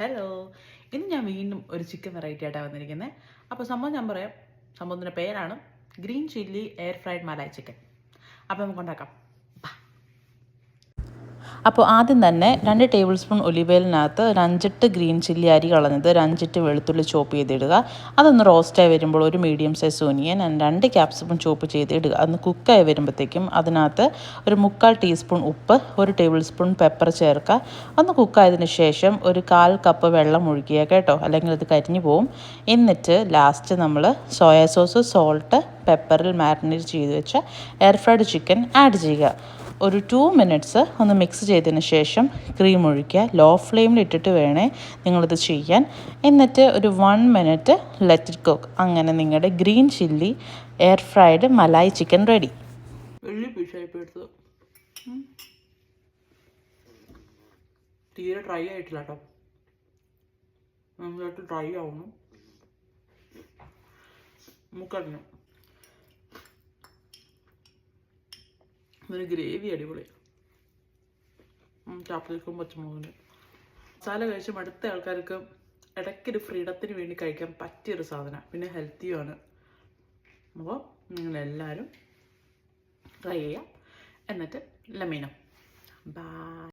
Hello, ഇന്ന് ഞാൻ വീണ്ടും ഒരു ചിക്കൻ വെറൈറ്റി ആയിട്ടാണ് വന്നിരിക്കുന്നത്. അപ്പോൾ സംഭവം ഞാൻ പറയാം. സംഭവത്തിൻ്റെ പേരാണ് green chilli air fried malai chicken. അപ്പോൾ നമുക്ക് ഉണ്ടാക്കാം. അപ്പോൾ ആദ്യം തന്നെ 2 ടേബിൾ സ്പൂൺ ഒലിവ് ഓയിലിനകത്ത് ഒരു 5-8 ഗ്രീൻ ചില്ലി അരി കളഞ്ഞത്, ഒരു 5-8 വെളുത്തുള്ളി ചോപ്പ് ചെയ്തിടുക. അതൊന്ന് റോസ്റ്റായി വരുമ്പോൾ ഒരു medium size onion and 2 capsicum chop ചെയ്തിടുക. അതൊന്ന് കുക്കായി വരുമ്പോഴത്തേക്കും അതിനകത്ത് ഒരു 3/4 ടീസ്പൂൺ ഉപ്പ്, 1 ടേബിൾ സ്പൂൺ പെപ്പർ ചേർക്കുക. ഒന്ന് കുക്കായതിന് ശേഷം ഒരു 1/4 കപ്പ് വെള്ളം ഒഴിക്കുക കേട്ടോ, അല്ലെങ്കിൽ അത് കരിഞ്ഞു പോവും. എന്നിട്ട് ലാസ്റ്റ് നമ്മൾ സോയാ സോസ്, സോൾട്ട്, പെപ്പറിൽ മാരിനേറ്റ് ചെയ്ത് വെച്ച എയർ ഫ്രൈഡ് ചിക്കൻ ആഡ് ചെയ്യുക. ഒരു 2 മിനിറ്റ്സ് ഒന്ന് മിക്സ് ചെയ്തതിന് ശേഷം ക്രീം ഒഴിക്കുക. ലോ ഫ്ലെയിമിൽ ഇട്ടിട്ട് വേണേ നിങ്ങളിത് ചെയ്യാൻ. എന്നിട്ട് ഒരു 1 മിനിറ്റ് ലെറ്റ് ഇറ്റ് കുക്ക്. അങ്ങനെ നിങ്ങളുടെ green chilli air fried malai chicken ready. വലിയ പീസായി എടുത്തത്, തീരെ ഡ്രൈ ആയിട്ടില്ല കേട്ടോ, നന്നായിട്ട് ഡ്രൈ ആവുന്നു. മുക്കറിഞ്ഞു ഒരു ഗ്രേവി അടിപൊളി. ചാപ്പലിക്കും പച്ചമുളകിന് മസാല കഴിച്ച് മടുത്ത ആൾക്കാർക്ക് ഇടയ്ക്കൊരു ഫ്രീഡത്തിന് വേണ്ടി കഴിക്കാൻ പറ്റിയൊരു സാധനം, പിന്നെ ഹെൽത്തിയുമാണ്. അപ്പോൾ നിങ്ങളെല്ലാവരും ട്രൈ ചെയ്യാം. എന്നിട്ട് ലെമീനോ. ബൈ.